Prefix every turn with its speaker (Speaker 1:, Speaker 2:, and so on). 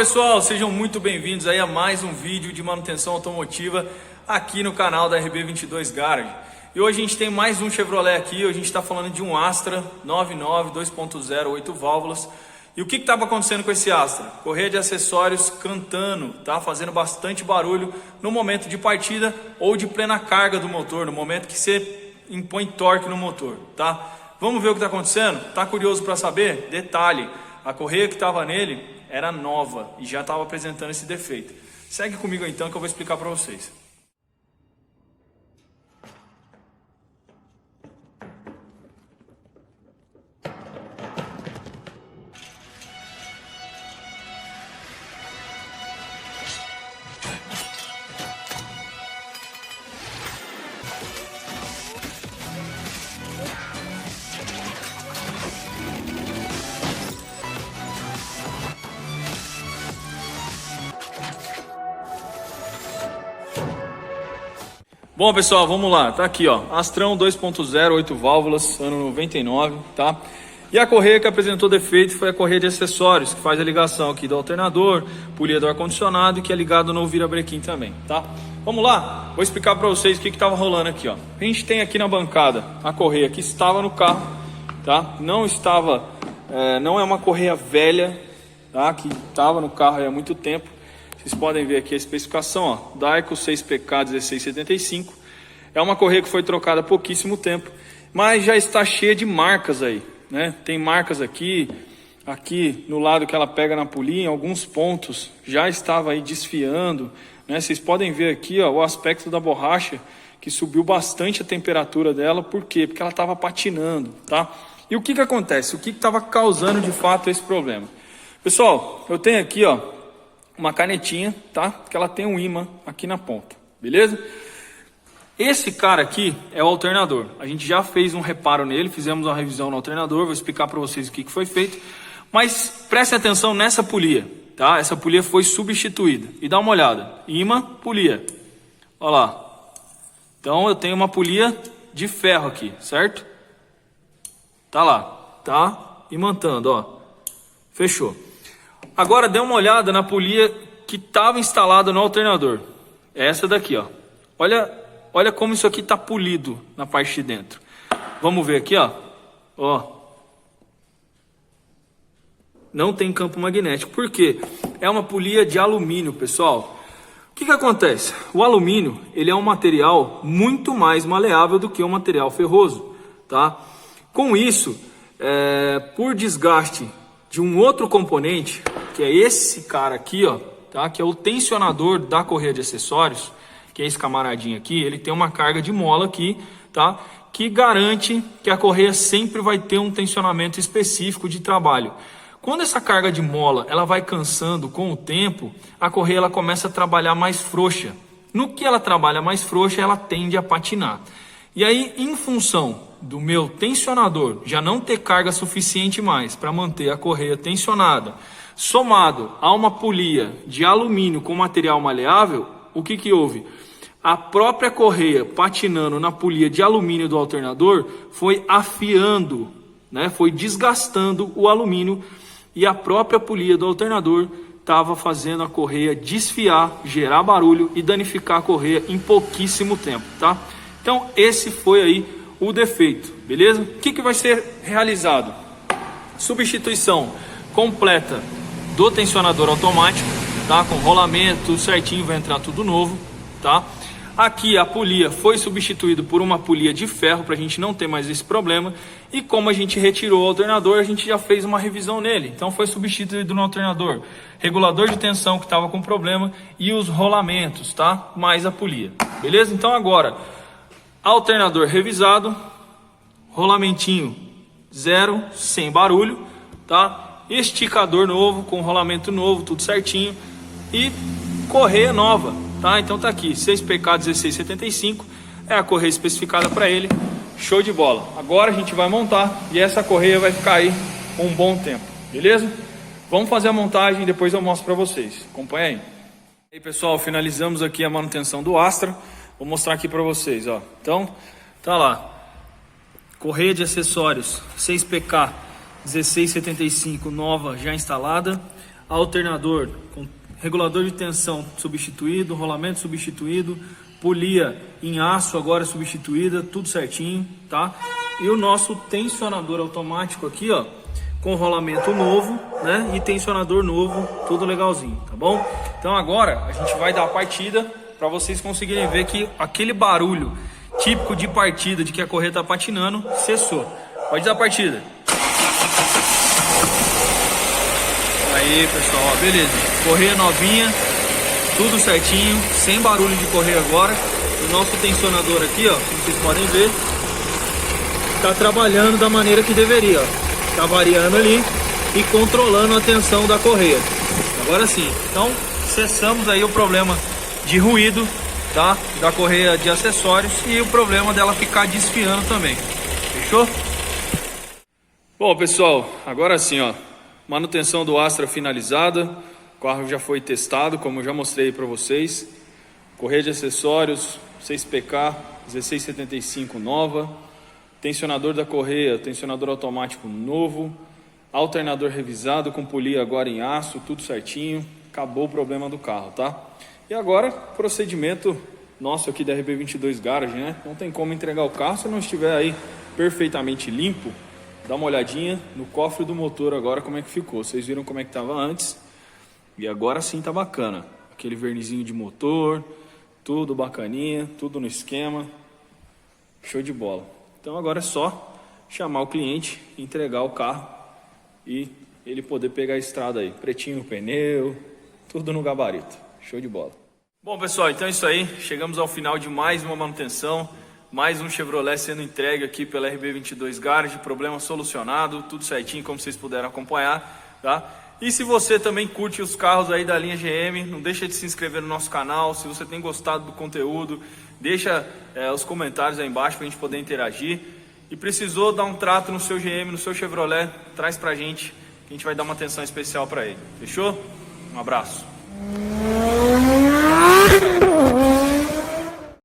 Speaker 1: pessoal, sejam muito bem-vindos aí a mais um vídeo de manutenção automotiva aqui no canal da RB22 Garage. E hoje a gente tem mais um Chevrolet aqui, hoje a gente está falando de um Astra 99 2.0, 8 válvulas. E o que estava acontecendo com esse Astra? Correia de acessórios cantando, tá? Fazendo bastante barulho no momento de partida ou de plena carga do motor, no momento que você impõe torque no motor, tá? Vamos ver o que está acontecendo? Tá curioso para saber? Detalhe, a correia que estava nele era nova e já estava apresentando esse defeito. Segue comigo então que eu vou explicar para vocês. Bom pessoal, vamos lá, tá aqui ó, Astrão 2.0, 8 válvulas, ano 99, tá? E a correia que apresentou defeito foi a correia de acessórios, que faz a ligação aqui do alternador, polia do ar-condicionado e que é ligado no virabrequim também, tá? Vamos lá, vou explicar para vocês o que estava rolando aqui ó. A gente tem aqui na bancada a correia que estava no carro, tá? Não estava, não é uma correia velha, tá? Que estava no carro há muito tempo. Vocês podem ver aqui a especificação, ó, Daico 6PK 1675. É uma correia que foi trocada há pouquíssimo tempo, mas já está cheia de marcas aí, né? Tem marcas aqui no lado que ela pega na polia, em alguns pontos já estava aí desfiando, né? Vocês podem ver aqui, ó, o aspecto da borracha que subiu bastante a temperatura dela. Por quê? Porque ela estava patinando, tá? E o que acontece? O que estava causando de fato esse problema? Pessoal, eu tenho aqui, ó, uma canetinha, tá? Que ela tem um ímã aqui na ponta, beleza? Esse cara aqui é o alternador. A gente já fez um reparo nele, fizemos uma revisão no alternador, vou explicar para vocês o que foi feito. Mas prestem atenção nessa polia, tá? Essa polia foi substituída. E dá uma olhada, ímã, polia. Olha lá. Então eu tenho uma polia de ferro aqui, certo? Tá lá, tá? Imantando, ó. Fechou. Agora dê uma olhada na polia que estava instalada no alternador. Essa daqui, ó. Olha como isso aqui está polido na parte de dentro. Vamos ver aqui, ó. Ó. Não tem campo magnético. Por quê? É uma polia de alumínio, pessoal. O que acontece? O alumínio, ele é um material muito mais maleável do que o material ferroso, tá? Com isso, por desgaste de um outro componente, que é esse cara aqui, ó, tá? Que é o tensionador da correia de acessórios, que é esse camaradinho aqui, ele tem uma carga de mola aqui, tá? Que garante que a correia sempre vai ter um tensionamento específico de trabalho. Quando essa carga de mola ela vai cansando com o tempo, a correia ela começa a trabalhar mais frouxa. No que ela trabalha mais frouxa, ela tende a patinar. E aí, em função do meu tensionador já não ter carga suficiente mais para manter a correia tensionada, somado a uma polia de alumínio com material maleável, o que houve? A própria correia patinando na polia de alumínio do alternador foi afiando, né? Foi desgastando o alumínio e a própria polia do alternador estava fazendo a correia desfiar, gerar barulho e danificar a correia em pouquíssimo tempo, tá? Então esse foi aí o defeito, beleza? O que vai ser realizado? Substituição completa do tensionador automático, tá? Com rolamento, tudo certinho, vai entrar tudo novo, tá? Aqui a polia foi substituída por uma polia de ferro para a gente não ter mais esse problema. E como a gente retirou o alternador, a gente já fez uma revisão nele. Então foi substituído no alternador regulador de tensão que estava com problema e os rolamentos, tá? Mais a polia, beleza? Então agora, alternador revisado, rolamentinho zero, sem barulho, tá? Esticador novo, com rolamento novo, tudo certinho. E correia nova, tá? Então tá aqui, 6PK 1675, é a correia especificada para ele. Show de bola. Agora a gente vai montar e essa correia vai ficar aí um bom tempo, beleza? Vamos fazer a montagem e depois eu mostro para vocês. Acompanha aí. E aí pessoal, finalizamos aqui a manutenção do Astra. Vou mostrar aqui para vocês, ó. Então, tá lá. Correia de acessórios 6PK 1675 nova já instalada. alternador com regulador de tensão substituído, rolamento substituído, polia em aço agora substituída, tudo certinho, tá? E o nosso tensionador automático aqui, ó, com rolamento novo, né? E tensionador novo, tudo legalzinho, tá bom? Então agora a gente vai dar a partida para vocês conseguirem ver que aquele barulho típico de partida, de que a correia tá patinando, cessou. Pode dar a partida. Aí, pessoal, ó, beleza. Correia novinha, tudo certinho, sem barulho de correia agora. O nosso tensionador aqui, ó, como vocês podem ver, tá trabalhando da maneira que deveria, ó. Tá variando ali e controlando a tensão da correia. Agora sim. Então, cessamos aí o problema de ruído, tá? Da correia de acessórios e o problema dela ficar desfiando também. Fechou? Bom, pessoal, agora sim, ó. Manutenção do Astra finalizada. O carro já foi testado, como eu já mostrei para vocês. Correia de acessórios 6PK 1675 nova. Tensionador da correia, tensionador automático novo, alternador revisado com polia agora em aço, tudo certinho, acabou o problema do carro, tá? E agora, procedimento nosso aqui da RB22 Garage, né? Não tem como entregar o carro se não estiver aí perfeitamente limpo. Dá uma olhadinha no cofre do motor agora como é que ficou. Vocês viram como é que estava antes e agora sim tá bacana. Aquele vernizinho de motor, tudo bacaninha, tudo no esquema, show de bola. Então agora é só chamar o cliente, entregar o carro e ele poder pegar a estrada aí. Pretinho no pneu, tudo no gabarito. Show de bola. Bom, pessoal, então é isso aí. Chegamos ao final de mais uma manutenção. Mais um Chevrolet sendo entregue aqui pela RB22 Garage. Problema solucionado, tudo certinho como vocês puderam acompanhar, tá? E se você também curte os carros aí da linha GM, não deixa de se inscrever no nosso canal. Se você tem gostado do conteúdo, deixa os comentários aí embaixo para a gente poder interagir. E precisou dar um trato no seu GM, no seu Chevrolet, traz pra gente, que a gente vai dar uma atenção especial para ele. Fechou? Um abraço.